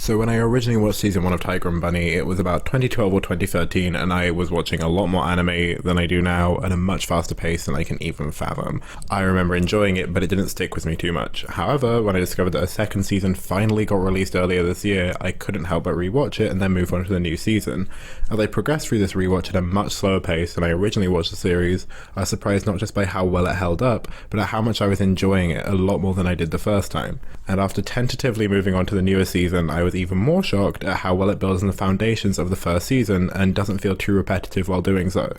So when I originally watched season 1 of Tiger and Bunny, it was about 2012 or 2013, and I was watching a lot more anime than I do now at a much faster pace than I can even fathom. I remember enjoying it, but it didn't stick with me too much. However, when I discovered that a second season finally got released earlier this year, I couldn't help but rewatch it and then move on to the new season. As I progressed through this rewatch at a much slower pace than I originally watched the series, I was surprised not just by how well it held up, but at how much I was enjoying it a lot more than I did the first time. And after tentatively moving on to the newer season, I was even more shocked at how well it builds on the foundations of the first season and doesn't feel too repetitive while doing so.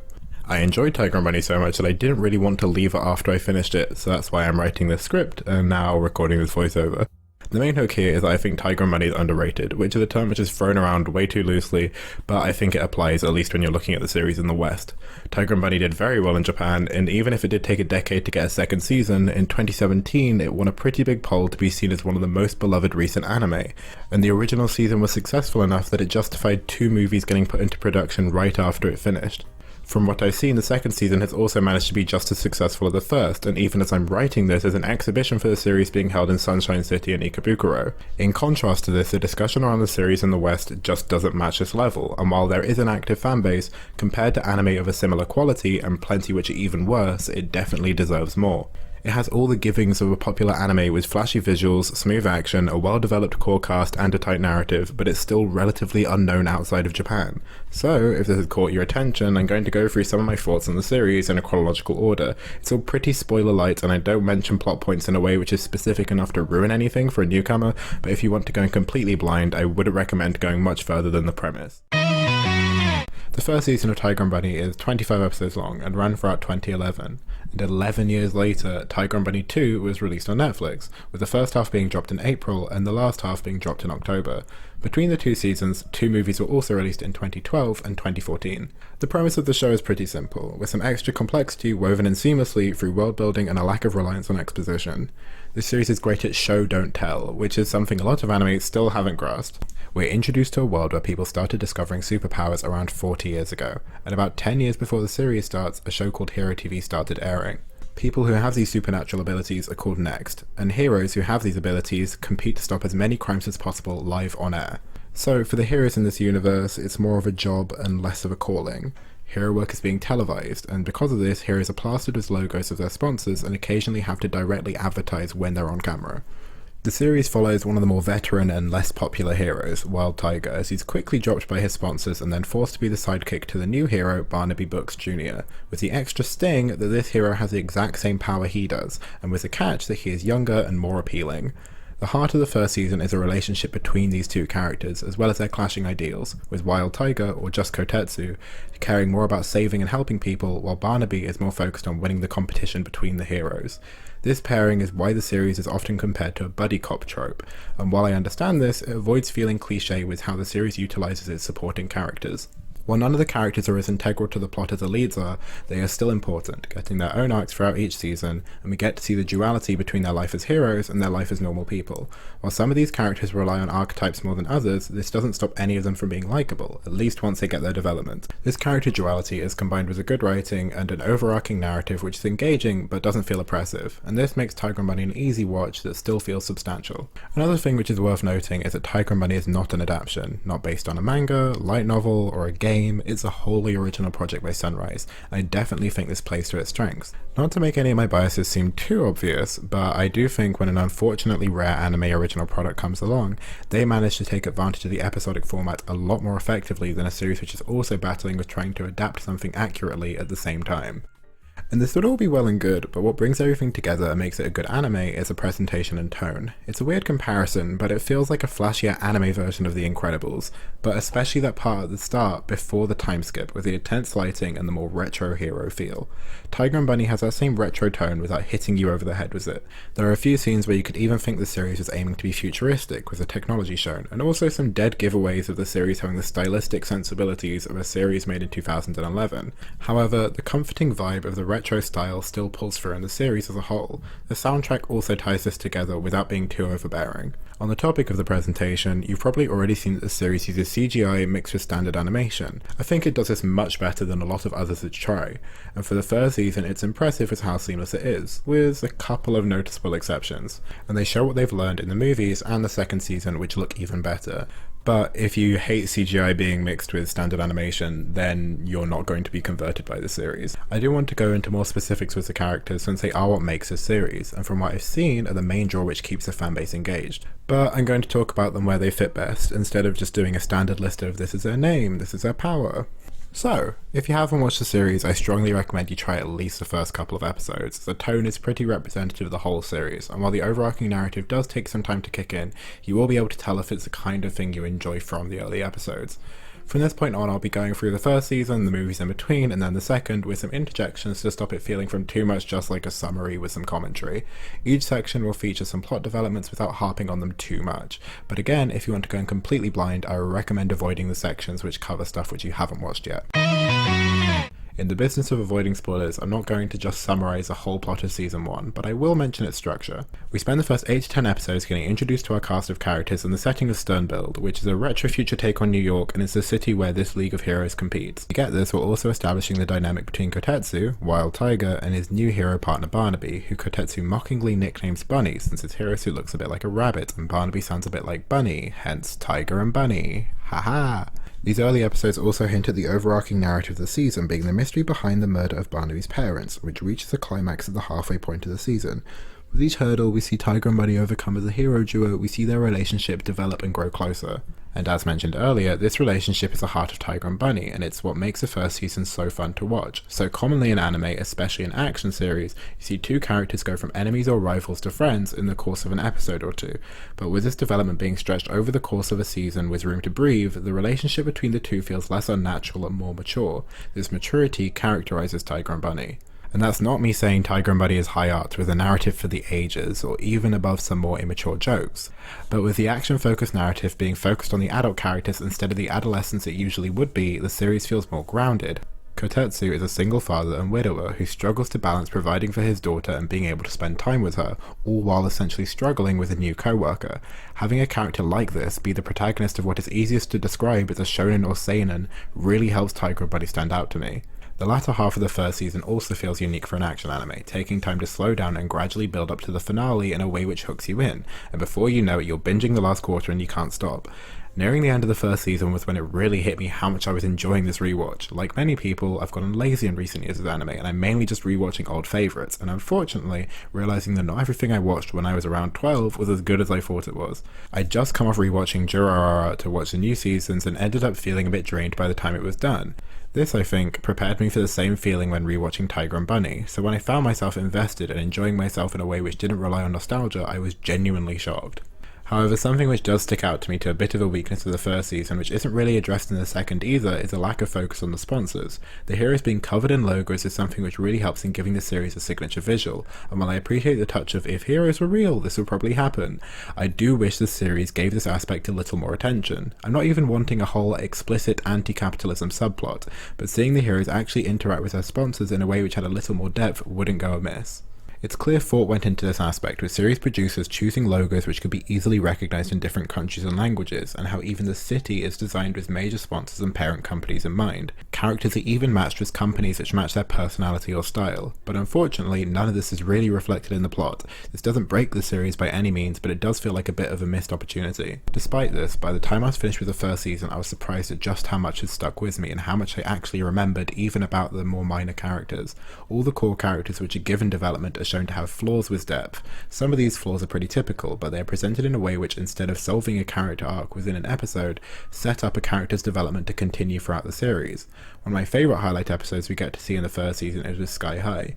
I enjoyed Tiger and Bunny so much that I didn't really want to leave it after I finished it, so that's why I'm writing this script and now recording this voiceover. The main hook here is that I think Tiger and Bunny is underrated, which is a term which is thrown around way too loosely, but I think it applies at least when you're looking at the series in the West. Tiger and Bunny did very well in Japan, and even if it did take a decade to get a second season, in 2017 it won a pretty big poll to be seen as one of the most beloved recent anime, and the original season was successful enough that it justified 2 movies getting put into production right after it finished. From what I've seen, the second season has also managed to be just as successful as the first, and even as I'm writing this, there's an exhibition for the series being held in Sunshine City and Ikebukuro. In contrast to this, the discussion around the series in the West just doesn't match this level, and while there is an active fanbase, compared to anime of a similar quality, and plenty which are even worse, it definitely deserves more. It has all the givings of a popular anime with flashy visuals, smooth action, a well-developed core cast and a tight narrative, but it's still relatively unknown outside of Japan. So, if this has caught your attention, I'm going to go through some of my thoughts on the series in a chronological order. It's all pretty spoiler light, and I don't mention plot points in a way which is specific enough to ruin anything for a newcomer, but if you want to go in completely blind, I wouldn't recommend going much further than the premise. The first season of Tiger and Bunny is 25 episodes long and ran throughout 2011, and 11 years later, Tiger and Bunny 2 was released on Netflix, with the first half being dropped in April and the last half being dropped in October. Between the 2 seasons, 2 movies were also released in 2012 and 2014. The premise of the show is pretty simple, with some extra complexity woven in seamlessly through world building and a lack of reliance on exposition. The series is great at show don't tell, which is something a lot of anime still haven't grasped. We're introduced to a world where people started discovering superpowers around 40 years ago, and about 10 years before the series starts, a show called Hero TV started airing. People who have these supernatural abilities are called Next, and heroes who have these abilities compete to stop as many crimes as possible live on air. So for the heroes in this universe, it's more of a job and less of a calling. Hero work is being televised, and because of this, heroes are plastered with logos of their sponsors and occasionally have to directly advertise when they're on camera. The series follows one of the more veteran and less popular heroes, Wild Tiger, as he's quickly dropped by his sponsors and then forced to be the sidekick to the new hero, Barnaby Brooks Jr., with the extra sting that this hero has the exact same power he does, and with the catch that he is younger and more appealing. The heart of the first season is a relationship between these 2 characters, as well as their clashing ideals, with Wild Tiger, or just Kotetsu, caring more about saving and helping people, while Barnaby is more focused on winning the competition between the heroes. This pairing is why the series is often compared to a buddy cop trope, and while I understand this, it avoids feeling cliché with how the series utilizes its supporting characters. While none of the characters are as integral to the plot as the leads are, they are still important, getting their own arcs throughout each season, and we get to see the duality between their life as heroes and their life as normal people. While some of these characters rely on archetypes more than others, this doesn't stop any of them from being likable, at least once they get their development. This character duality is combined with a good writing and an overarching narrative which is engaging but doesn't feel oppressive, and this makes Tiger and Bunny an easy watch that still feels substantial. Another thing which is worth noting is that Tiger and Bunny is not an adaptation, not based on a manga, light novel, or a game. It's a wholly original project by Sunrise, and I definitely think this plays to its strengths. Not to make any of my biases seem too obvious, but I do think when an unfortunately rare anime original product comes along, they manage to take advantage of the episodic format a lot more effectively than a series which is also battling with trying to adapt something accurately at the same time. And this would all be well and good, but what brings everything together and makes it a good anime is the presentation and tone. It's a weird comparison, but it feels like a flashier anime version of The Incredibles, but especially that part at the start before the time skip with the intense lighting and the more retro hero feel. Tiger and Bunny has that same retro tone without hitting you over the head with it. There are a few scenes where you could even think the series was aiming to be futuristic with the technology shown, and also some dead giveaways of the series having the stylistic sensibilities of a series made in 2011. However, the comforting vibe of the retro style still pulls through in the series as a whole. The soundtrack also ties this together without being too overbearing. On the topic of the presentation, you've probably already seen that the series uses CGI mixed with standard animation. I think it does this much better than a lot of others that try, and for the first season it's impressive with how seamless it is, with a couple of noticeable exceptions, and they show what they've learned in the movies and the second season, which look even better. But if you hate CGI being mixed with standard animation, then you're not going to be converted by the series. I do want to go into more specifics with the characters since they are what makes this series, and from what I've seen are the main draw which keeps the fanbase engaged. But I'm going to talk about them where they fit best, instead of just doing a standard list of this is their name, this is their power. So, if you haven't watched the series, I strongly recommend you try at least the first couple of episodes. The tone is pretty representative of the whole series, and while the overarching narrative does take some time to kick in, you will be able to tell if it's the kind of thing you enjoy from the early episodes. From this point on, I'll be going through the first season, the movies in between, and then the second, with some interjections to stop it feeling from too much just like a summary with some commentary. Each section will feature some plot developments without harping on them too much, but again, if you want to go in completely blind, I recommend avoiding the sections which cover stuff which you haven't watched yet. In the business of avoiding spoilers, I'm not going to just summarise the whole plot of Season 1, but I will mention its structure. We spend the first 8 to 10 episodes getting introduced to our cast of characters in the setting of Sternbild, which is a retro-future take on New York and is the city where this League of Heroes competes. To get this, we're also establishing the dynamic between Kotetsu, Wild Tiger, and his new hero partner Barnaby, who Kotetsu mockingly nicknames Bunny since his hero suit looks a bit like a rabbit and Barnaby sounds a bit like Bunny, hence Tiger and Bunny. Haha! These early episodes also hint at the overarching narrative of the season being the mystery behind the murder of Barnaby's parents, which reaches a climax at the halfway point of the season. With each hurdle we see Tiger and Bunny overcome as a hero duo, we see their relationship develop and grow closer. And as mentioned earlier, this relationship is the heart of Tiger and Bunny, and it's what makes the first season so fun to watch. So commonly in anime, especially in action series, you see two characters go from enemies or rivals to friends in the course of an episode or two. But with this development being stretched over the course of a season with room to breathe, the relationship between the two feels less unnatural and more mature. This maturity characterizes Tiger and Bunny. And that's not me saying Tiger and Bunny is high art with a narrative for the ages, or even above some more immature jokes. But with the action-focused narrative being focused on the adult characters instead of the adolescents it usually would be, the series feels more grounded. Kotetsu is a single father and widower who struggles to balance providing for his daughter and being able to spend time with her, all while essentially struggling with a new co-worker. Having a character like this be the protagonist of what is easiest to describe as a shonen or seinen really helps Tiger and Bunny stand out to me. The latter half of the first season also feels unique for an action anime, taking time to slow down and gradually build up to the finale in a way which hooks you in, and before you know it you're binging the last quarter and you can't stop. Nearing the end of the first season was when it really hit me how much I was enjoying this rewatch. Like many people, I've gotten lazy in recent years with anime, and I'm mainly just rewatching old favourites, and unfortunately, realising that not everything I watched when I was around 12 was as good as I thought it was. I'd just come off rewatching Durarara to watch the new seasons and ended up feeling a bit drained by the time it was done. This, I think, prepared me for the same feeling when rewatching Tiger and Bunny, so when I found myself invested and enjoying myself in a way which didn't rely on nostalgia, I was genuinely shocked. However, something which does stick out to me to a bit of a weakness of the first season, which isn't really addressed in the second either, is a lack of focus on the sponsors. The heroes being covered in logos is something which really helps in giving the series a signature visual, and while I appreciate the touch of if heroes were real, this would probably happen, I do wish the series gave this aspect a little more attention. I'm not even wanting a whole explicit anti-capitalism subplot, but seeing the heroes actually interact with their sponsors in a way which had a little more depth wouldn't go amiss. It's clear thought went into this aspect, with series producers choosing logos which could be easily recognised in different countries and languages, and how even the city is designed with major sponsors and parent companies in mind. Characters are even matched with companies which match their personality or style, but unfortunately none of this is really reflected in the plot. This doesn't break the series by any means, but it does feel like a bit of a missed opportunity. Despite this, by the time I was finished with the first season, I was surprised at just how much had stuck with me and how much I actually remembered even about the more minor characters. All the core characters which are given development are shown to have flaws with depth. Some of these flaws are pretty typical, but they are presented in a way which, instead of solving a character arc within an episode, set up a character's development to continue throughout the series. One of my favourite highlight episodes we get to see in the first season is with Sky High.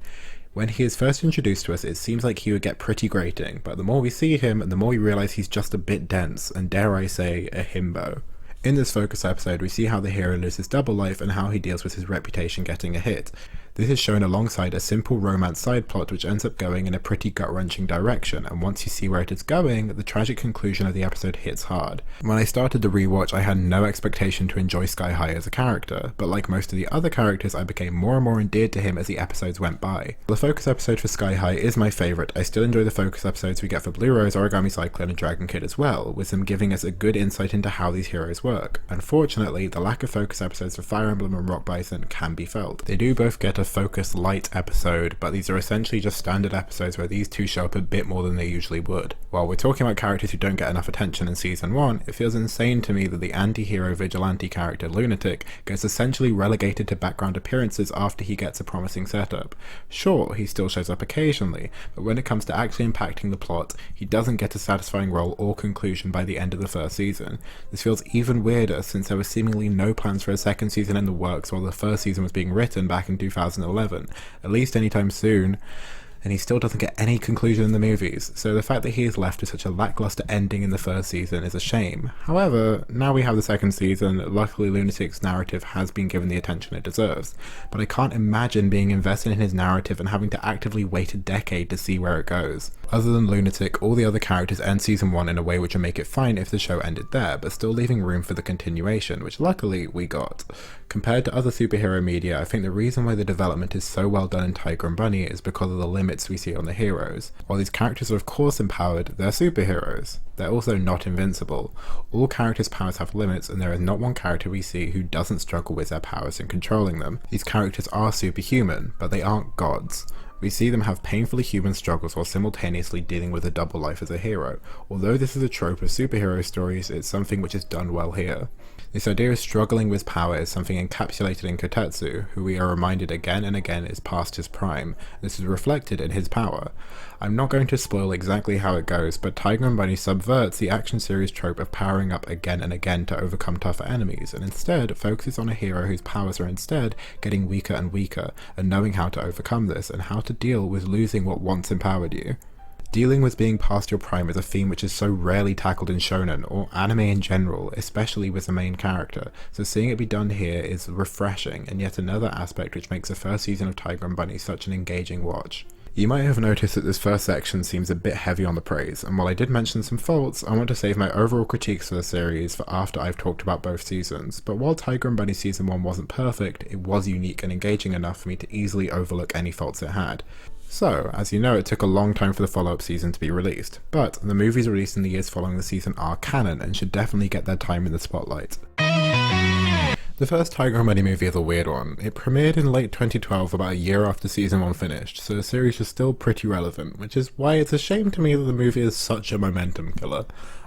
When he is first introduced to us, it seems like he would get pretty grating, but the more we see him, the more we realise he's just a bit dense, and dare I say, a himbo. In this focus episode, we see how the hero lives his double life and how he deals with his reputation getting a hit. This is shown alongside a simple romance side plot which ends up going in a pretty gut-wrenching direction, and once you see where it is going, the tragic conclusion of the episode hits hard. When I started the rewatch, I had no expectation to enjoy Sky High as a character, but like most of the other characters, I became more and more endeared to him as the episodes went by. The focus episode for Sky High is my favourite. I still enjoy the focus episodes we get for Blue Rose, Origami Cyclone and Dragon Kid as well, with them giving us a good insight into how these heroes work. Unfortunately, the lack of focus episodes for Fire Emblem and Rock Bison can be felt. They do both get a focus light episode, but these are essentially just standard episodes where these two show up a bit more than they usually would. While we're talking about characters who don't get enough attention in Season 1, it feels insane to me that the anti-hero vigilante character Lunatic gets essentially relegated to background appearances after he gets a promising setup. Sure, he still shows up occasionally, but when it comes to actually impacting the plot, he doesn't get a satisfying role or conclusion by the end of the first season. This feels even weirder since there were seemingly no plans for a second season in the works while the first season was being written back in 2011, at least anytime soon, and he still doesn't get any conclusion in the movies, so the fact that he is left with such a lackluster ending in the first season is a shame. However, now we have the second season, luckily Lunatic's narrative has been given the attention it deserves, but I can't imagine being invested in his narrative and having to actively wait a decade to see where it goes. Other than Lunatic, all the other characters end Season 1 in a way which would make it fine if the show ended there, but still leaving room for the continuation, which luckily we got. Compared to other superhero media, I think the reason why the development is so well done in Tiger and Bunny is because of the limits we see on the heroes. While these characters are of course empowered, they're superheroes. They're also not invincible. All characters' powers have limits, and there is not one character we see who doesn't struggle with their powers and controlling them. These characters are superhuman, but they aren't gods. We see them have painfully human struggles while simultaneously dealing with a double life as a hero. Although this is a trope of superhero stories, it's something which is done well here. This idea of struggling with power is something encapsulated in Kotetsu, who we are reminded again and again is past his prime. This is reflected in his power. I'm not going to spoil exactly how it goes, but Tiger and Bunny subverts the action series trope of powering up again and again to overcome tougher enemies, and instead focuses on a hero whose powers are instead getting weaker and weaker, and knowing how to overcome this, and how to deal with losing what once empowered you. Dealing with being past your prime is a theme which is so rarely tackled in shonen, or anime in general, especially with the main character, so seeing it be done here is refreshing, and yet another aspect which makes the first season of Tiger and Bunny such an engaging watch. You might have noticed that this first section seems a bit heavy on the praise, and while I did mention some faults, I want to save my overall critiques for the series for after I've talked about both seasons. But while Tiger and Bunny Season 1 wasn't perfect, it was unique and engaging enough for me to easily overlook any faults it had. So, as you know, it took a long time for the follow-up season to be released, but the movies released in the years following the season are canon and should definitely get their time in the spotlight. The first Tiger and Bunny movie is a weird one. It premiered in late 2012, about a year after Season 1 finished, so the series was still pretty relevant, which is why it's a shame to me that the movie is such a momentum killer.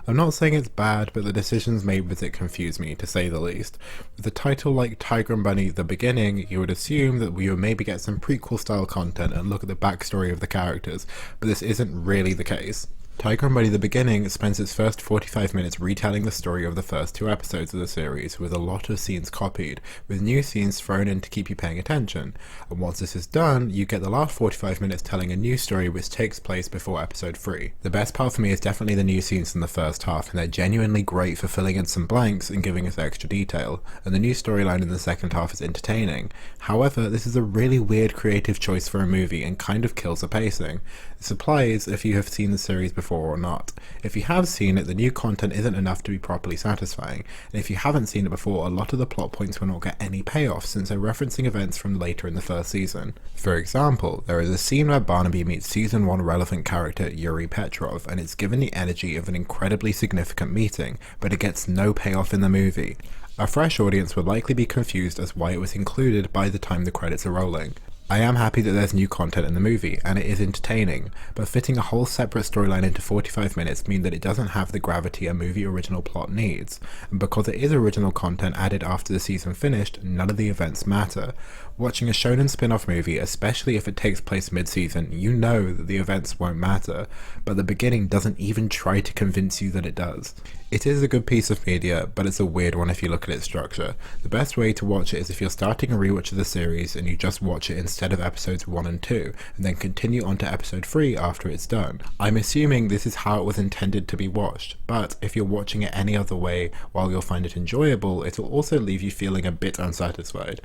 I'm not saying it's bad, but the decisions made with it confuse me, to say the least. With a title like Tiger and Bunny The Beginning, you would assume that we would maybe get some prequel style content and look at the backstory of the characters, but this isn't really the case. Tiger and Bunny The Beginning spends its first 45 minutes retelling the story of the first 2 episodes of the series, with a lot of scenes copied, with new scenes thrown in to keep you paying attention, and once this is done, you get the last 45 minutes telling a new story which takes place before episode 3. The best part for me is definitely the new scenes in the first half, and they're genuinely great for filling in some blanks and giving us extra detail, and the new storyline in the second half is entertaining. However, this is a really weird creative choice for a movie and kind of kills the pacing. This applies if you have seen the series before or not. If you have seen it, the new content isn't enough to be properly satisfying, and if you haven't seen it before, a lot of the plot points will not get any payoff since they're referencing events from later in the first season. For example, there is a scene where Barnaby meets Season 1 relevant character Yuri Petrov, and it's given the energy of an incredibly significant meeting, but it gets no payoff in the movie. A fresh audience would likely be confused as why it was included by the time the credits are rolling. I am happy that there's new content in the movie, and it is entertaining, but fitting a whole separate storyline into 45 minutes means that it doesn't have the gravity a movie original plot needs, and because it is original content added after the season finished, none of the events matter. Watching a shonen spin-off movie, especially if it takes place mid-season, you know that the events won't matter, but the beginning doesn't even try to convince you that it does. It is a good piece of media, but it's a weird one if you look at its structure. The best way to watch it is if you're starting a rewatch of the series and you just watch it instead of episodes 1 and 2, and then continue on to episode 3 after it's done. I'm assuming this is how it was intended to be watched, but if you're watching it any other way, while you'll find it enjoyable, it will also leave you feeling a bit unsatisfied.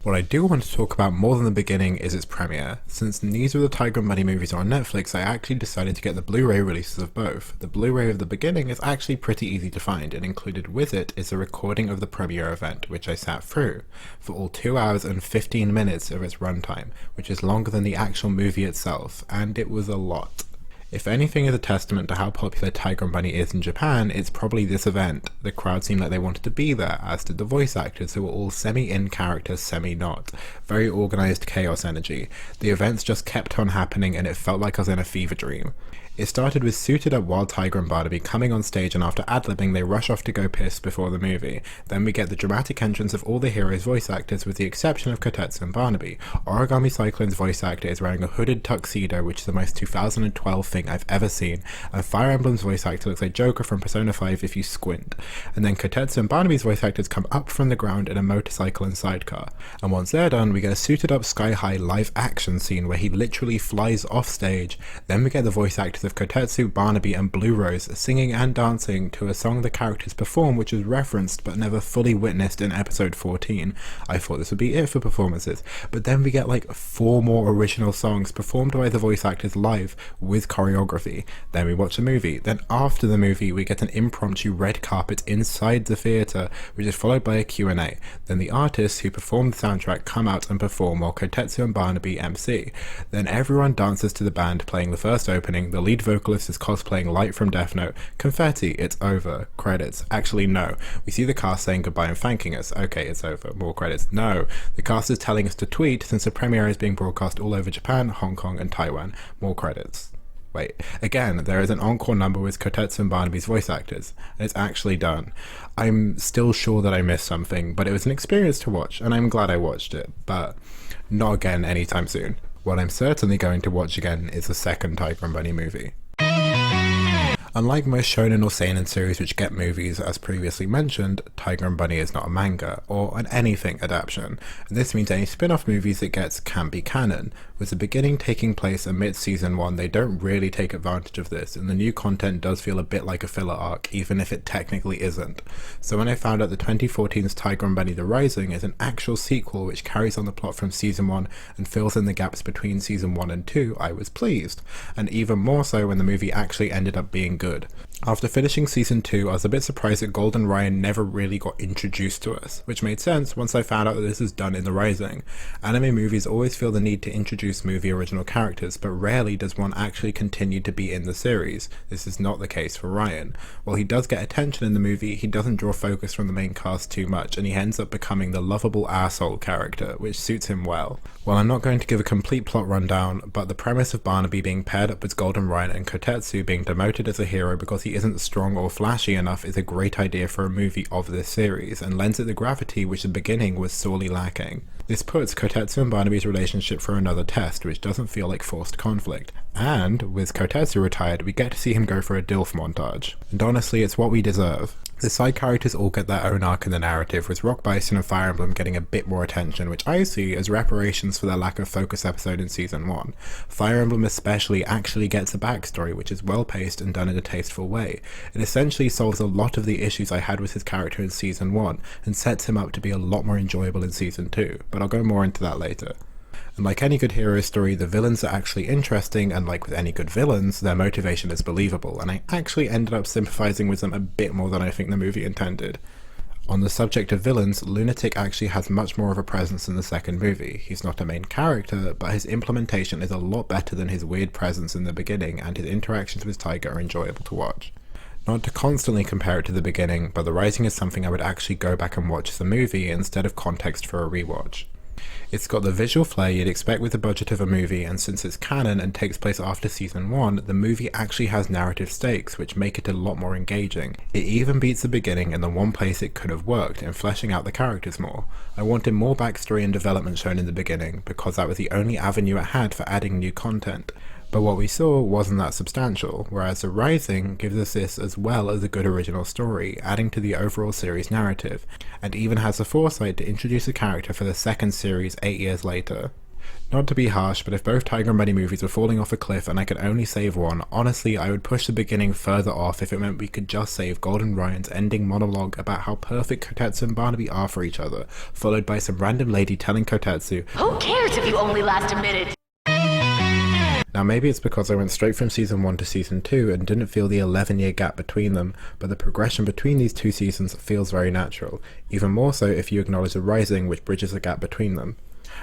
What I do want to talk about more than the beginning is its premiere. Since neither of the Tiger and Bunny movies are on Netflix, I actually decided to get the Blu-ray releases of both. The Blu-ray of the beginning is actually pretty easy to find, and included with it is a recording of the premiere event, which I sat through, for all 2 hours and 15 minutes of its runtime, which is longer than the actual movie itself, and it was a lot. If anything is a testament to how popular Tiger and Bunny is in Japan, it's probably this event. The crowd seemed like they wanted to be there, as did the voice actors, who were all semi-in character, semi-not. Very organised chaos energy. The events just kept on happening and it felt like I was in a fever dream. It started with suited up Wild Tiger and Barnaby coming on stage, and after ad-libbing they rush off to go piss before the movie. Then we get the dramatic entrance of all the heroes' voice actors with the exception of Kotetsu and Barnaby. Origami Cyclone's voice actor is wearing a hooded tuxedo, which is the most 2012 thing I've ever seen, and Fire Emblem's voice actor looks like Joker from Persona 5 if you squint. And then Kotetsu and Barnaby's voice actors come up from the ground in a motorcycle and sidecar. And once they're done, we get a suited up Sky High live action scene where he literally flies off stage. Then we get the voice actors of Kotetsu, Barnaby and Blue Rose singing and dancing to a song the characters perform, which is referenced but never fully witnessed in episode 14. I thought this would be it for performances, but then we get like 4 more original songs performed by the voice actors live with choreography. Then we watch the movie. Then after the movie we get an impromptu red carpet inside the theatre, which is followed by a Q&A. Then the artists who perform the soundtrack come out and perform while Kotetsu and Barnaby MC. Then everyone dances to the band playing the first opening. The lead vocalist is cosplaying Light from Death Note. Confetti, it's over. Credits. Actually, no. We see the cast saying goodbye and thanking us. Okay, it's over. More credits. No. The cast is telling us to tweet since the premiere is being broadcast all over Japan, Hong Kong, and Taiwan. More credits. Wait, again, there is an encore number with Kotetsu and Barnaby's voice actors, and it's actually done. I'm still sure that I missed something, but it was an experience to watch, and I'm glad I watched it, but not again anytime soon. What I'm certainly going to watch again is the second Tiger and Bunny movie. Unlike most shonen or seinen series which get movies, as previously mentioned, Tiger and Bunny is not a manga, or an anything adaptation, and this means any spin-off movies it gets can be canon. With the beginning taking place amid season 1, they don't really take advantage of this, and the new content does feel a bit like a filler arc, even if it technically isn't. So when I found out the 2014's Tiger and Bunny The Rising is an actual sequel which carries on the plot from season 1 and fills in the gaps between season 1 and 2, I was pleased, and even more so when the movie actually ended up being good. After finishing season 2, I was a bit surprised that Golden Ryan never really got introduced to us, which made sense once I found out that this is done in The Rising. Anime movies always feel the need to introduce movie original characters, but rarely does one actually continue to be in the series. This is not the case for Ryan. While he does get attention in the movie, he doesn't draw focus from the main cast too much, and he ends up becoming the lovable asshole character, which suits him well. Well, I'm not going to give a complete plot rundown, but the premise of Barnaby being paired up with Golden Ryan and Kotetsu being demoted as a hero because he isn't strong or flashy enough is a great idea for a movie of this series, and lends it the gravity which the beginning was sorely lacking. This puts Kotetsu and Barnaby's relationship for another test, which doesn't feel like forced conflict. And, with Kotetsu retired, we get to see him go for a DILF montage. And honestly, it's what we deserve. The side characters all get their own arc in the narrative, with Rock Bison and Fire Emblem getting a bit more attention, which I see as reparations for their lack of focus episode in season 1. Fire Emblem especially actually gets a backstory, which is well paced and done in a tasteful way. It essentially solves a lot of the issues I had with his character in season 1, and sets him up to be a lot more enjoyable in season 2, but I'll go more into that later. And like any good hero story, the villains are actually interesting, and like with any good villains, their motivation is believable, and I actually ended up sympathizing with them a bit more than I think the movie intended. On the subject of villains, Lunatic actually has much more of a presence in the second movie. He's not a main character, but his implementation is a lot better than his weird presence in the beginning, and his interactions with Tiger are enjoyable to watch. Not to constantly compare it to the beginning, but The Rising is something I would actually go back and watch as a movie instead of context for a rewatch. It's got the visual flair you'd expect with the budget of a movie, and since it's canon and takes place after season 1, the movie actually has narrative stakes which make it a lot more engaging. It even beats the beginning in the one place it could have worked, in fleshing out the characters more. I wanted more backstory and development shown in the beginning, because that was the only avenue it had for adding new content. But what we saw wasn't that substantial, whereas The Rising gives us this as well as a good original story, adding to the overall series narrative, and even has the foresight to introduce a character for the second series 8 years later. Not to be harsh, but if both Tiger and Bunny movies were falling off a cliff and I could only save one, honestly I would push the beginning further off if it meant we could just save Golden Ryan's ending monologue about how perfect Kotetsu and Barnaby are for each other, followed by some random lady telling Kotetsu, "Who cares if you only last a minute?" Now maybe it's because I went straight from season 1 to season 2 and didn't feel the 11-year gap between them, but the progression between these two seasons feels very natural, even more so if you acknowledge the rising which bridges the gap between them.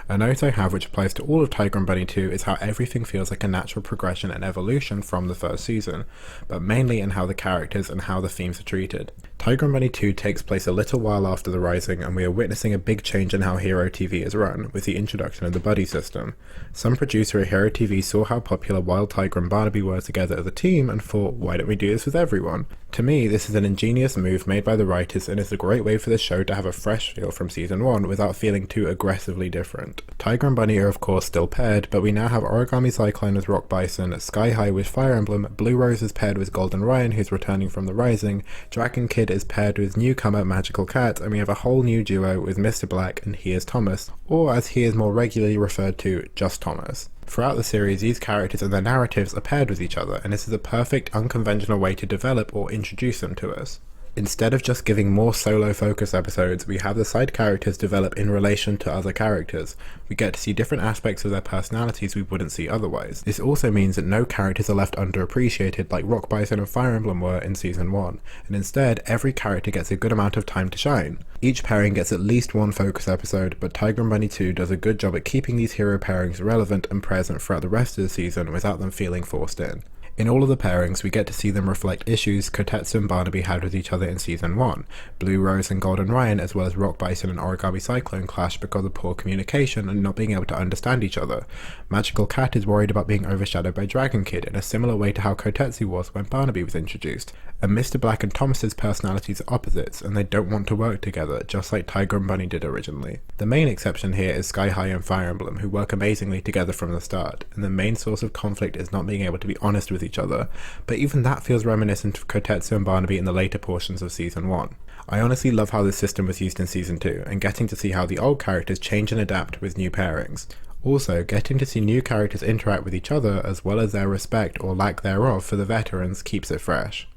A note I have which applies to all of Tiger and Bunny 2 is how everything feels like a natural progression and evolution from the first season, but mainly in how the characters and how the themes are treated. Tiger and Bunny 2 takes place a little while after the Rising, and we are witnessing a big change in how Hero TV is run, with the introduction of the buddy system. Some producer at Hero TV saw how popular Wild Tiger and Barnaby were together as a team and thought, why don't we do this with everyone? To me, this is an ingenious move made by the writers and is a great way for the show to have a fresh feel from season 1 without feeling too aggressively different. Tiger and Bunny are of course still paired, but we now have Origami Cyclone with Rock Bison, Sky High with Fire Emblem, Blue Rose is paired with Golden Ryan who's returning from the Rising, Dragon Kid is paired with newcomer Magical Cat, and we have a whole new duo with Mr. Black and He Is Thomas, or as he is more regularly referred to, just Thomas. Throughout the series, these characters and their narratives are paired with each other, and this is a perfect, unconventional way to develop or introduce them to us. Instead of just giving more solo focus episodes, we have the side characters develop in relation to other characters. We get to see different aspects of their personalities we wouldn't see otherwise. This also means that no characters are left underappreciated like Rock Bison and Fire Emblem were in season 1, and instead every character gets a good amount of time to shine. Each pairing gets at least one focus episode, but Tiger and Bunny 2 does a good job at keeping these hero pairings relevant and present throughout the rest of the season without them feeling forced in. In all of the pairings, we get to see them reflect issues Kotetsu and Barnaby had with each other in season 1. Blue Rose and Golden Ryan, as well as Rock Bison and Origami Cyclone, clash because of poor communication and not being able to understand each other. Magical Cat is worried about being overshadowed by Dragon Kid in a similar way to how Kotetsu was when Barnaby was introduced. And Mr. Black and Thomas's personalities are opposites, and they don't want to work together, just like Tiger and Bunny did originally. The main exception here is Sky High and Fire Emblem, who work amazingly together from the start, and the main source of conflict is not being able to be honest with each other, but even that feels reminiscent of Kotetsu and Barnaby in the later portions of season 1. I honestly love how this system was used in season 2, and getting to see how the old characters change and adapt with new pairings. Also, getting to see new characters interact with each other as well as their respect or lack thereof for the veterans keeps it fresh.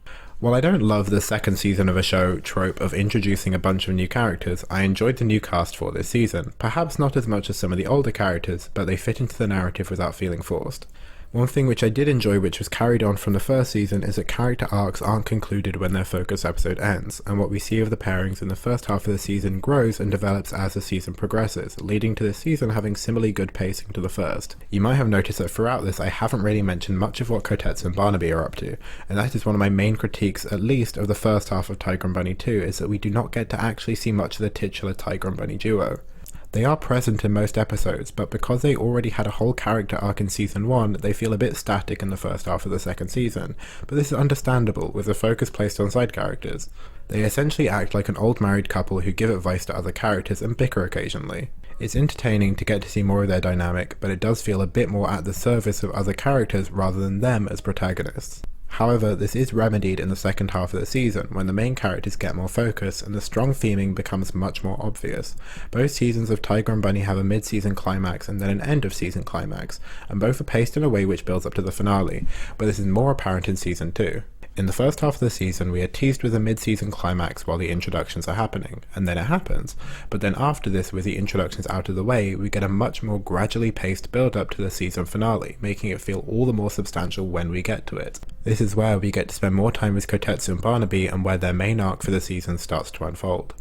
While I don't love the second season of a show trope of introducing a bunch of new characters, I enjoyed the new cast for this season, perhaps not as much as some of the older characters, but they fit into the narrative without feeling forced. One thing which I did enjoy which was carried on from the first season is that character arcs aren't concluded when their focus episode ends, and what we see of the pairings in the first half of the season grows and develops as the season progresses, leading to this season having similarly good pacing to the first. You might have noticed that throughout this I haven't really mentioned much of what Kotetsu and Barnaby are up to, and that is one of my main critiques at least of the first half of Tiger and Bunny 2 is that we do not get to actually see much of the titular Tiger and Bunny duo. They are present in most episodes, but because they already had a whole character arc in season 1, they feel a bit static in the first half of the second season, but this is understandable with the focus placed on side characters. They essentially act like an old married couple who give advice to other characters and bicker occasionally. It's entertaining to get to see more of their dynamic, but it does feel a bit more at the service of other characters rather than them as protagonists. However, this is remedied in the second half of the season, when the main characters get more focus and the strong theming becomes much more obvious. Both seasons of Tiger and Bunny have a mid-season climax and then an end-of-season climax, and both are paced in a way which builds up to the finale, but this is more apparent in season 2. In the first half of the season, we are teased with a mid-season climax while the introductions are happening, and then it happens, but then after this, with the introductions out of the way, we get a much more gradually paced build-up to the season finale, making it feel all the more substantial when we get to it. This is where we get to spend more time with Kotetsu and Barnaby and where their main arc for the season starts to unfold.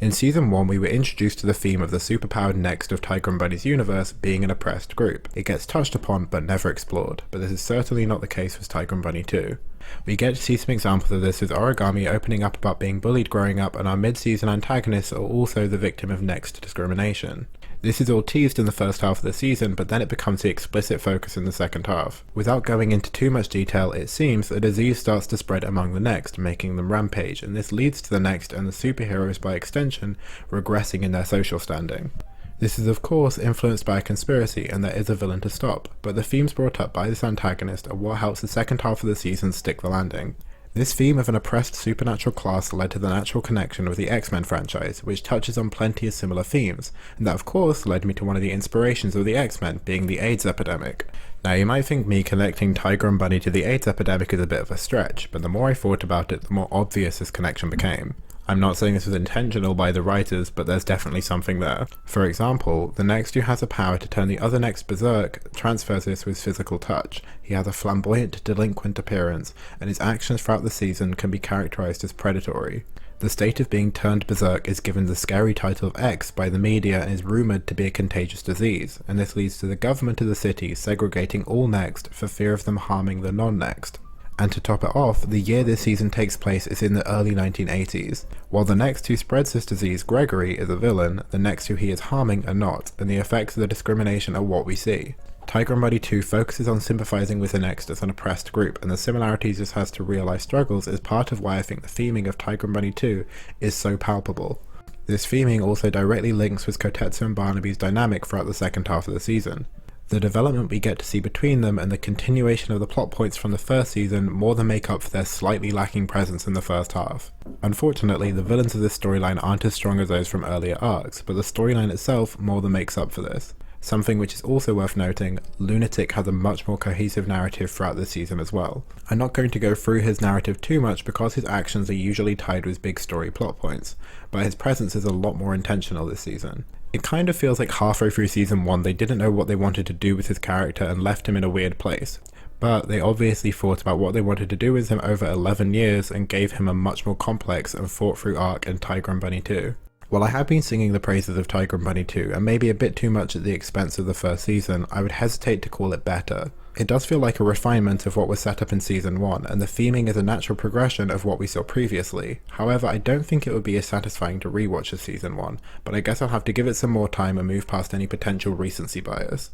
In season 1, we were introduced to the theme of the superpowered next of Tiger and Bunny's universe being an oppressed group. It gets touched upon but never explored, but this is certainly not the case with Tiger and Bunny 2. We get to see some examples of this with Origami opening up about being bullied growing up, and our mid-season antagonists are also the victim of next discrimination. This is all teased in the first half of the season, but then it becomes the explicit focus in the second half. Without going into too much detail, it seems that a disease starts to spread among the next, making them rampage, and this leads to the next and the superheroes by extension regressing in their social standing. This is of course influenced by a conspiracy and there is a villain to stop, but the themes brought up by this antagonist are what helps the second half of the season stick the landing. This theme of an oppressed supernatural class led to the natural connection with the X-Men franchise, which touches on plenty of similar themes, and that of course led me to one of the inspirations of the X-Men being the AIDS epidemic. Now you might think me connecting Tiger and Bunny to the AIDS epidemic is a bit of a stretch, but the more I thought about it, the more obvious this connection became. I'm not saying this was intentional by the writers, but there's definitely something there. For example, the Next who has the power to turn the other Next berserk transfers this with physical touch. He has a flamboyant, delinquent appearance, and his actions throughout the season can be characterized as predatory. The state of being turned berserk is given the scary title of X by the media and is rumoured to be a contagious disease, and this leads to the government of the city segregating all Next for fear of them harming the non-Next. And to top it off, the year this season takes place is in the early 1980s. While the Next who spreads this disease, Gregory, is a villain, the Next who he is harming are not, and the effects of the discrimination are what we see. Tiger and Bunny 2 focuses on sympathising with the Next as an oppressed group, and the similarities this has to real-life struggles is part of why I think the theming of Tiger and Bunny 2 is so palpable. This theming also directly links with Kotetsu and Barnaby's dynamic throughout the second half of the season. The development we get to see between them and the continuation of the plot points from the first season more than make up for their slightly lacking presence in the first half. Unfortunately, the villains of this storyline aren't as strong as those from earlier arcs, but the storyline itself more than makes up for this. Something which is also worth noting, Lunatic has a much more cohesive narrative throughout this season as well. I'm not going to go through his narrative too much because his actions are usually tied with big story plot points, but his presence is a lot more intentional this season. It kind of feels like halfway through season 1 they didn't know what they wanted to do with his character and left him in a weird place. But they obviously thought about what they wanted to do with him over 11 years and gave him a much more complex and thought through arc in Tiger and Bunny 2. While I have been singing the praises of Tiger and Bunny 2, and maybe a bit too much at the expense of the first season, I would hesitate to call it better. It does feel like a refinement of what was set up in season 1, and the theming is a natural progression of what we saw previously. However, I don't think it would be as satisfying to rewatch as season 1, but I guess I'll have to give it some more time and move past any potential recency bias.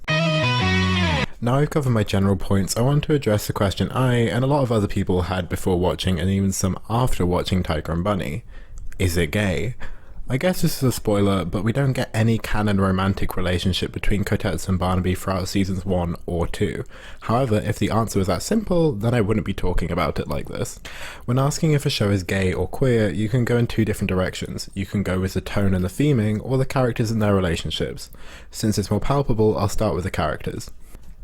Now I've covered my general points, I want to address the question I, and a lot of other people, had before watching and even some after watching Tiger and Bunny. Is it gay? I guess this is a spoiler, but we don't get any canon romantic relationship between Kotetsu and Barnaby throughout seasons 1 or 2. However, if the answer was that simple, then I wouldn't be talking about it like this. When asking if a show is gay or queer, you can go in two different directions. You can go with the tone and the theming, or the characters and their relationships. Since it's more palpable, I'll start with the characters.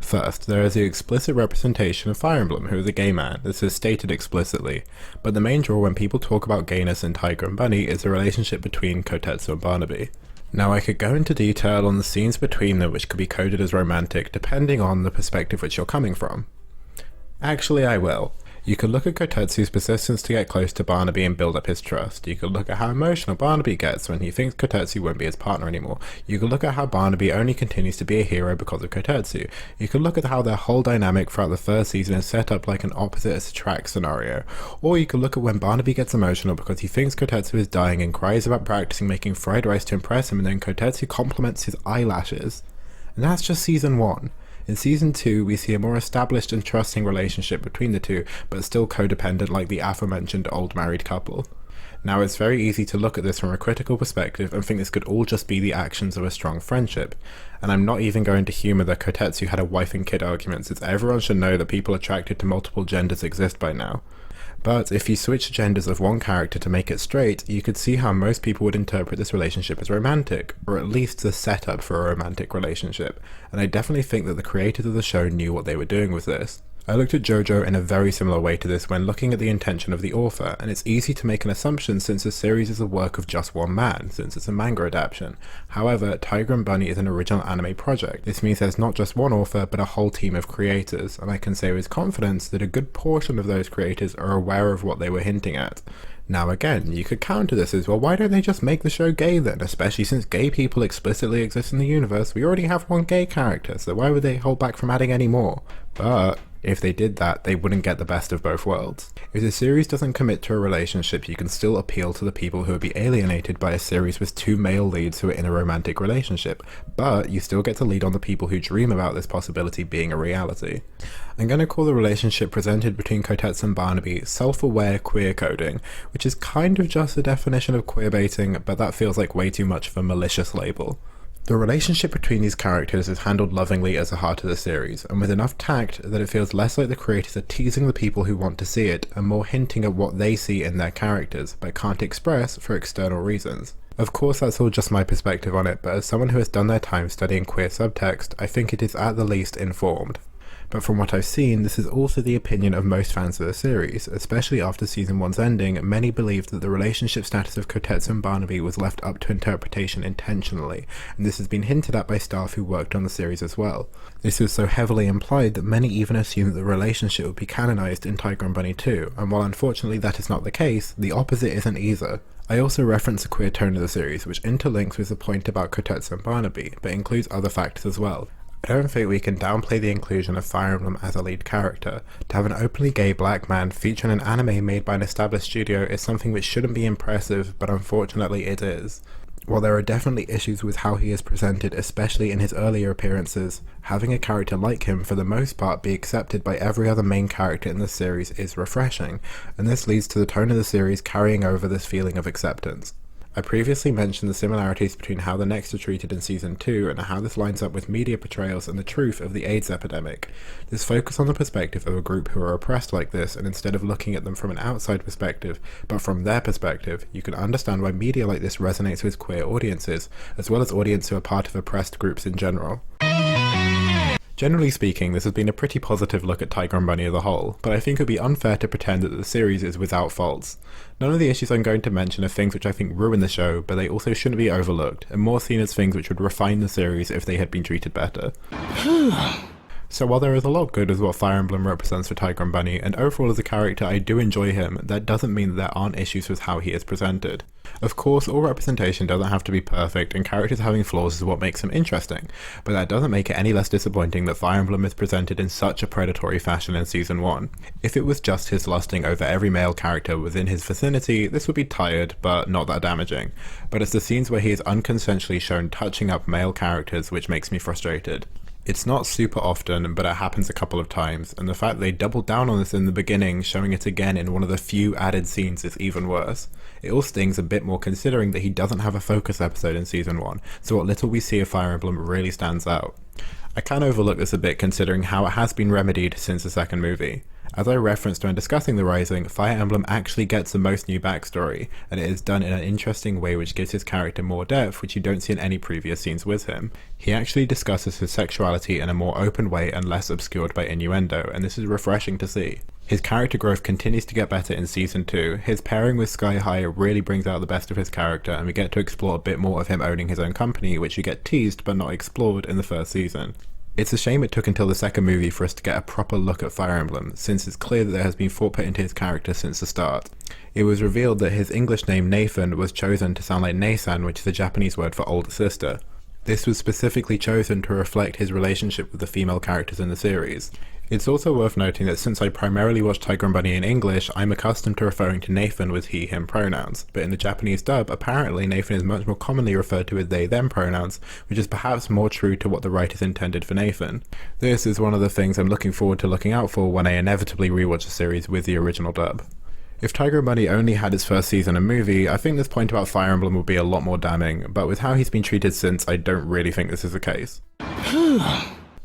First, there is the explicit representation of Fire Emblem, who is a gay man. This is stated explicitly, but the main draw when people talk about gayness in Tiger and Bunny is the relationship between Kotetsu and Barnaby. Now I could go into detail on the scenes between them which could be coded as romantic depending on the perspective which you're coming from. Actually, I will. You could look at Kotetsu's persistence to get close to Barnaby and build up his trust. You could look at how emotional Barnaby gets when he thinks Kotetsu won't be his partner anymore. You could look at how Barnaby only continues to be a hero because of Kotetsu. You could look at how their whole dynamic throughout the first season is set up like an opposite attract scenario. Or you could look at when Barnaby gets emotional because he thinks Kotetsu is dying and cries about practicing making fried rice to impress him, and then Kotetsu compliments his eyelashes. And that's just season 1. In season 2, we see a more established and trusting relationship between the two, but still codependent like the aforementioned old married couple. Now it's very easy to look at this from a critical perspective and think this could all just be the actions of a strong friendship. And I'm not even going to humour that Kotetsu had a wife and kid argument, since everyone should know that people attracted to multiple genders exist by now. But if you switch genders of one character to make it straight, you could see how most people would interpret this relationship as romantic, or at least the setup for a romantic relationship, and I definitely think that the creators of the show knew what they were doing with this. I looked at JoJo in a very similar way to this when looking at the intention of the author, and it's easy to make an assumption since the series is the work of just one man, since it's a manga adaptation. However, Tiger and Bunny is an original anime project. This means there's not just one author, but a whole team of creators, and I can say with confidence that a good portion of those creators are aware of what they were hinting at. Now again, you could counter this as, well, why don't they just make the show gay then? Especially since gay people explicitly exist in the universe, we already have one gay character, so why would they hold back from adding any more? But if they did that, they wouldn't get the best of both worlds. If the series doesn't commit to a relationship, you can still appeal to the people who would be alienated by a series with two male leads who are in a romantic relationship, but you still get to lead on the people who dream about this possibility being a reality. I'm going to call the relationship presented between Kotetsu and Barnaby self-aware queer coding, which is kind of just the definition of queerbaiting, but that feels like way too much of a malicious label. The relationship between these characters is handled lovingly as the heart of the series, and with enough tact that it feels less like the creators are teasing the people who want to see it, and more hinting at what they see in their characters, but can't express for external reasons. Of course that's all just my perspective on it, but as someone who has done their time studying queer subtext, I think it is at the least informed. But from what I've seen, this is also the opinion of most fans of the series, especially after season 1's ending. Many believed that the relationship status of Kotetsu and Barnaby was left up to interpretation intentionally, and this has been hinted at by staff who worked on the series as well. This was so heavily implied that many even assumed that the relationship would be canonized in Tiger and Bunny 2, and while unfortunately that is not the case, the opposite isn't either. I also reference the queer tone of the series, which interlinks with the point about Kotetsu and Barnaby, but includes other factors as well. I don't think we can downplay the inclusion of Fire Emblem as a lead character. To have an openly gay black man feature in an anime made by an established studio is something which shouldn't be impressive, but unfortunately it is. While there are definitely issues with how he is presented, especially in his earlier appearances, having a character like him for the most part be accepted by every other main character in the series is refreshing, and this leads to the tone of the series carrying over this feeling of acceptance. I previously mentioned the similarities between how the Next are treated in Season 2 and how this lines up with media portrayals and the truth of the AIDS epidemic. This focus on the perspective of a group who are oppressed like this, and instead of looking at them from an outside perspective, but from their perspective, you can understand why media like this resonates with queer audiences, as well as audiences who are part of oppressed groups in general. Generally speaking, this has been a pretty positive look at Tiger and Bunny as a whole, but I think it would be unfair to pretend that the series is without faults. None of the issues I'm going to mention are things which I think ruin the show, but they also shouldn't be overlooked, and more seen as things which would refine the series if they had been treated better. So while there is a lot good as what Fire Emblem represents for Tiger and Bunny, and overall as a character I do enjoy him, that doesn't mean that there aren't issues with how he is presented. Of course, all representation doesn't have to be perfect, and characters having flaws is what makes them interesting, but that doesn't make it any less disappointing that Fire Emblem is presented in such a predatory fashion in Season 1. If it was just his lusting over every male character within his vicinity, this would be tired, but not that damaging. But it's the scenes where he is unconsensually shown touching up male characters which makes me frustrated. It's not super often, but it happens a couple of times, and the fact they doubled down on this in the beginning, showing it again in one of the few added scenes, is even worse. It all stings a bit more considering that he doesn't have a focus episode in Season 1, so what little we see of Fire Emblem really stands out. I can overlook this a bit considering how it has been remedied since the second movie. As I referenced when discussing The Rising, Fire Emblem actually gets the most new backstory, and it is done in an interesting way which gives his character more depth, which you don't see in any previous scenes with him. He actually discusses his sexuality in a more open way and less obscured by innuendo, and this is refreshing to see. His character growth continues to get better in Season 2, his pairing with Sky High really brings out the best of his character, and we get to explore a bit more of him owning his own company, which you get teased but not explored in the first season. It's a shame it took until the second movie for us to get a proper look at Fire Emblem, since it's clear that there has been thought put into his character since the start. It was revealed that his English name Nathan was chosen to sound like Neisan, which is a Japanese word for older sister. This was specifically chosen to reflect his relationship with the female characters in the series. It's also worth noting that since I primarily watch Tiger and Bunny in English, I'm accustomed to referring to Nathan with he/him pronouns, but in the Japanese dub, apparently Nathan is much more commonly referred to with they/them pronouns, which is perhaps more true to what the writers intended for Nathan. This is one of the things I'm looking forward to looking out for when I inevitably rewatch the series with the original dub. If Tiger and Bunny only had its first season and movie, I think this point about Fire Emblem would be a lot more damning, but with how he's been treated since, I don't really think this is the case.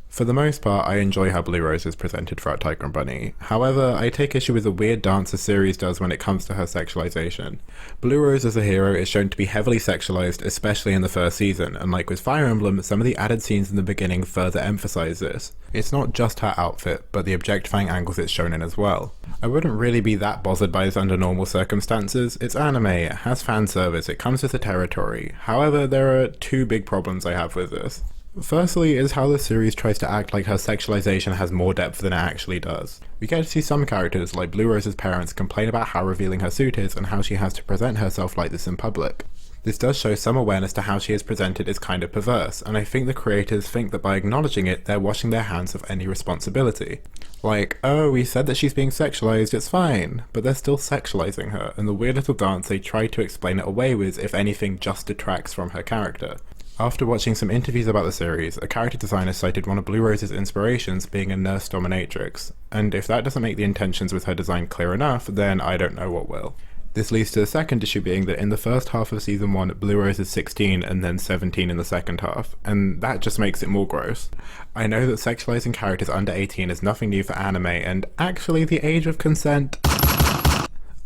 For the most part, I enjoy how Blue Rose is presented throughout Tiger and Bunny. However, I take issue with the weird dance the series does when it comes to her sexualization. Blue Rose as a hero is shown to be heavily sexualized, especially in the first season, and like with Fire Emblem, some of the added scenes in the beginning further emphasize this. It's not just her outfit, but the objectifying angles it's shown in as well. I wouldn't really be that bothered by this under normal circumstances. It's anime, it has fan service, it comes with the territory. However, there are two big problems I have with this. Firstly is how the series tries to act like her sexualization has more depth than it actually does. We get to see some characters, like Blue Rose's parents, complain about how revealing her suit is and how she has to present herself like this in public. This does show some awareness to how she is presented is kind of perverse, and I think the creators think that by acknowledging it, they're washing their hands of any responsibility. Like, oh, we said that she's being sexualized, it's fine, but they're still sexualizing her, and the weird little dance they try to explain it away with, if anything, just detracts from her character. After watching some interviews about the series, a character designer cited one of Blue Rose's inspirations being a nurse dominatrix, and if that doesn't make the intentions with her design clear enough, then I don't know what will. This leads to the second issue being that in the first half of season 1, Blue Rose is 16 and then 17 in the second half, and that just makes it more gross. I know that sexualizing characters under 18 is nothing new for anime, and actually the age of consent...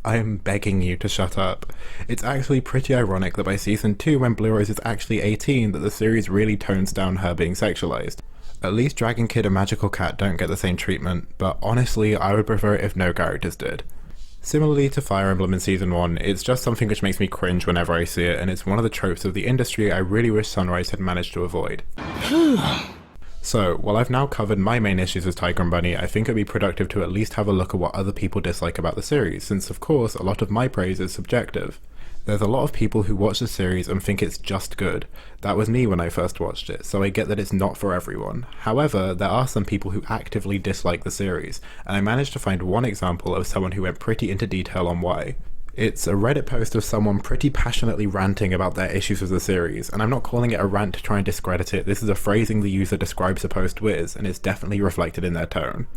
I am begging you to shut up. It's actually pretty ironic that by season 2, when Blue Rose is actually 18, that the series really tones down her being sexualized. At least Dragon Kid and Magical Cat don't get the same treatment, but honestly I would prefer it if no characters did. Similarly to Fire Emblem in season 1, it's just something which makes me cringe whenever I see it, and it's one of the tropes of the industry I really wish Sunrise had managed to avoid. So, while I've now covered my main issues with Tiger and Bunny, I think it'd be productive to at least have a look at what other people dislike about the series, since of course a lot of my praise is subjective. There's a lot of people who watch the series and think it's just good. That was me when I first watched it, so I get that it's not for everyone. However, there are some people who actively dislike the series, and I managed to find one example of someone who went pretty into detail on why. It's a Reddit post of someone pretty passionately ranting about their issues with the series, and I'm not calling it a rant to try and discredit it, this is a phrasing the user describes the post with, and it's definitely reflected in their tone.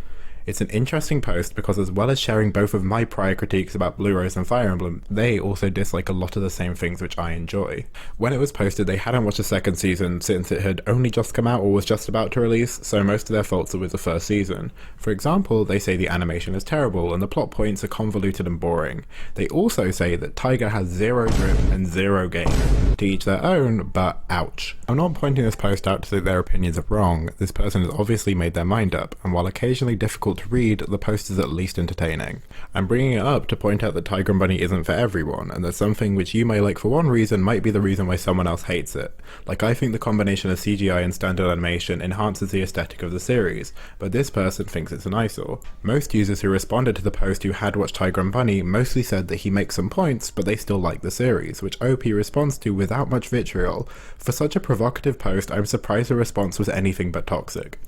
It's an interesting post because as well as sharing both of my prior critiques about Blue Rose and Fire Emblem, they also dislike a lot of the same things which I enjoy. When it was posted, they hadn't watched the second season since it had only just come out or was just about to release, so most of their faults are with the first season. For example, they say the animation is terrible and the plot points are convoluted and boring. They also say that Tiger has zero drip and zero game. To each their own, but ouch. I'm not pointing this post out to say their opinions are wrong, this person has obviously made their mind up, and while occasionally difficult to read, the post is at least entertaining. I'm bringing it up to point out that Tiger and Bunny isn't for everyone, and that something which you may like for one reason might be the reason why someone else hates it. Like, I think the combination of CGI and standard animation enhances the aesthetic of the series, but this person thinks it's an eyesore. Most users who responded to the post who had watched Tiger and Bunny mostly said that he makes some points, but they still like the series, which OP responds to without much vitriol. For such a provocative post, I'm surprised the response was anything but toxic.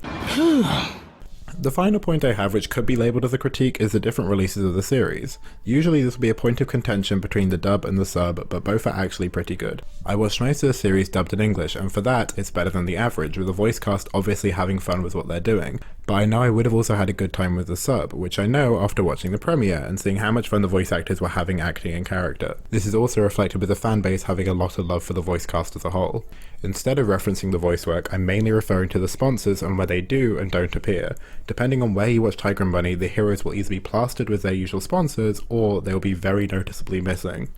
The final point I have, which could be labelled as a critique, is the different releases of the series. Usually this will be a point of contention between the dub and the sub, but both are actually pretty good. I watched most of the series dubbed in English, and for that, it's better than the average, with the voice cast obviously having fun with what they're doing. But I know I would have also had a good time with the sub, which I know after watching the premiere and seeing how much fun the voice actors were having acting in character. This is also reflected with the fanbase having a lot of love for the voice cast as a whole. Instead of referencing the voice work, I'm mainly referring to the sponsors and where they do and don't appear. Depending on where you watch Tiger and Bunny, the heroes will either be plastered with their usual sponsors, or they will be very noticeably missing.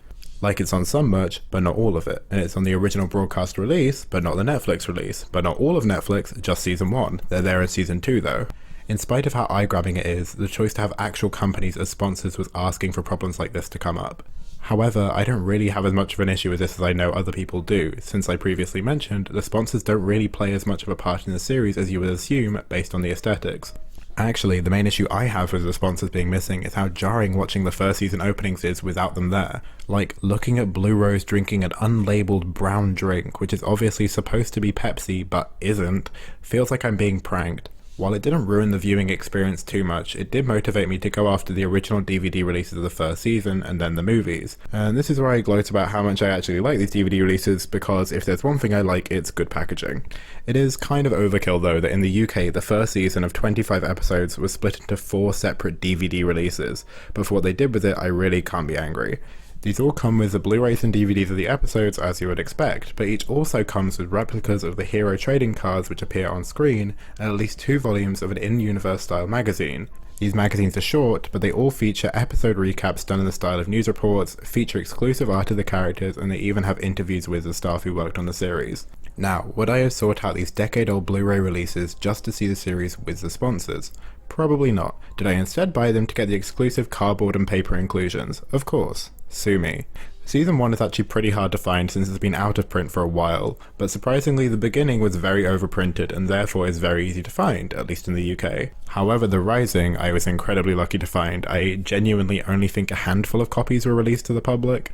Like, it's on some merch, but not all of it, and it's on the original broadcast release, but not the Netflix release, but not all of Netflix, just season 1. They're there in season 2 though. In spite of how eye-grabbing it is, the choice to have actual companies as sponsors was asking for problems like this to come up. However, I don't really have as much of an issue with this as I know other people do, since I previously mentioned, the sponsors don't really play as much of a part in the series as you would assume based on the aesthetics. Actually, the main issue I have with the sponsors being missing is how jarring watching the first season openings is without them there. Like, looking at Blue Rose drinking an unlabeled brown drink, which is obviously supposed to be Pepsi but isn't, feels like I'm being pranked. While it didn't ruin the viewing experience too much, it did motivate me to go after the original DVD releases of the first season and then the movies. And this is where I gloat about how much I actually like these DVD releases, because if there's one thing I like, it's good packaging. It is kind of overkill though that in the UK the first season of 25 episodes was split into 4 separate DVD releases, but for what they did with it I really can't be angry. These all come with the Blu-rays and DVDs of the episodes as you would expect, but each also comes with replicas of the hero trading cards which appear on screen, and at least 2 volumes of an in-universe style magazine. These magazines are short, but they all feature episode recaps done in the style of news reports, feature exclusive art of the characters, and they even have interviews with the staff who worked on the series. Now, would I have sought out these decade-old Blu-ray releases just to see the series with the sponsors? Probably not. Did I instead buy them to get the exclusive cardboard and paper inclusions? Of course. Sue me. Season 1 is actually pretty hard to find since it's been out of print for a while, but surprisingly the beginning was very overprinted and therefore is very easy to find, at least in the UK. However, The Rising I was incredibly lucky to find. I genuinely only think a handful of copies were released to the public.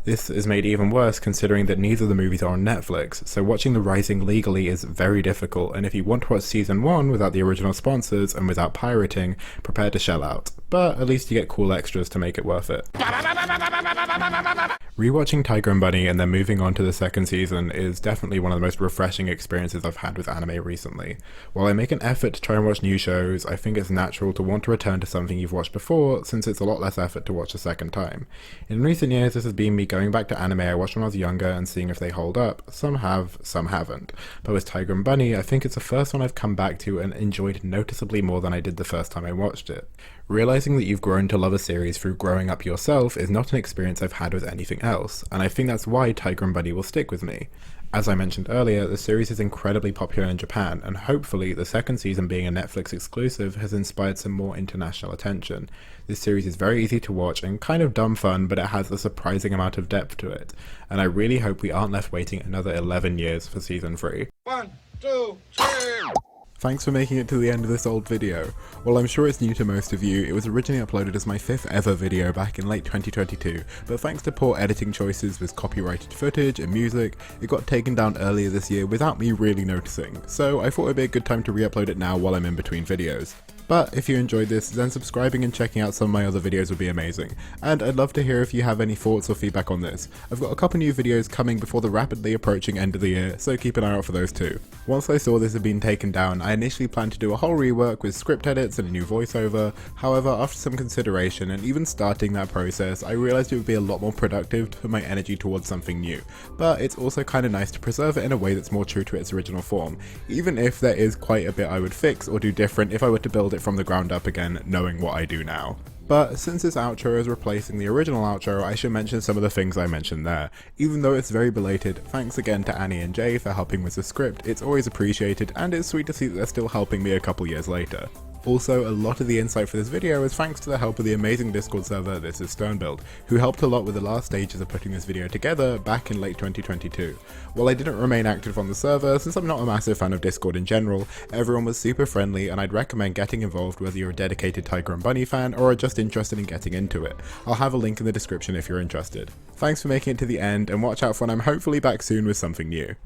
This is made even worse considering that neither of the movies are on Netflix, so watching The Rising legally is very difficult, and if you want to watch season 1 without the original sponsors and without pirating, prepare to shell out. But at least you get cool extras to make it worth it. Rewatching Tiger and Bunny and then moving on to the second season is definitely one of the most refreshing experiences I've had with anime recently. While I make an effort to try and watch new shows, I think it's natural to want to return to something you've watched before, since it's a lot less effort to watch a second time. In recent years, this has been me going back to anime I watched when I was younger and seeing if they hold up. Some have, some haven't. But with Tiger and Bunny, I think it's the first one I've come back to and enjoyed noticeably more than I did the first time I watched it. Realizing that you've grown to love a series through growing up yourself is not an experience I've had with anything else, and I think that's why Tiger and Bunny will stick with me. As I mentioned earlier, the series is incredibly popular in Japan, and hopefully the second season being a Netflix exclusive has inspired some more international attention. This series is very easy to watch and kind of dumb fun, but it has a surprising amount of depth to it, and I really hope we aren't left waiting another 11 years for season 3. 1, 2, 3. Thanks for making it to the end of this old video. While I'm sure it's new to most of you, it was originally uploaded as my 5th ever video back in late 2022, but thanks to poor editing choices with copyrighted footage and music, it got taken down earlier this year without me really noticing, so I thought it'd be a good time to re-upload it now while I'm in between videos. But if you enjoyed this, then subscribing and checking out some of my other videos would be amazing, and I'd love to hear if you have any thoughts or feedback on this. I've got a couple new videos coming before the rapidly approaching end of the year, so keep an eye out for those too. Once I saw this had been taken down, I initially planned to do a whole rework with script edits and a new voiceover. However, after some consideration and even starting that process, I realised it would be a lot more productive to put my energy towards something new, but it's also kind of nice to preserve it in a way that's more true to its original form, even if there is quite a bit I would fix or do different if I were to build it from the ground up again, knowing what I do now. But since this outro is replacing the original outro, I should mention some of the things I mentioned there. Even though it's very belated, thanks again to Annie and Jay for helping with the script, it's always appreciated, and it's sweet to see that they're still helping me a couple years later. Also, a lot of the insight for this video is thanks to the help of the amazing Discord server Is Sternbild, who helped a lot with the last stages of putting this video together back in late 2022. While I didn't remain active on the server, since I'm not a massive fan of Discord in general, everyone was super friendly and I'd recommend getting involved whether you're a dedicated Tiger and Bunny fan or are just interested in getting into it. I'll have a link in the description if you're interested. Thanks for making it to the end, and watch out for when I'm hopefully back soon with something new.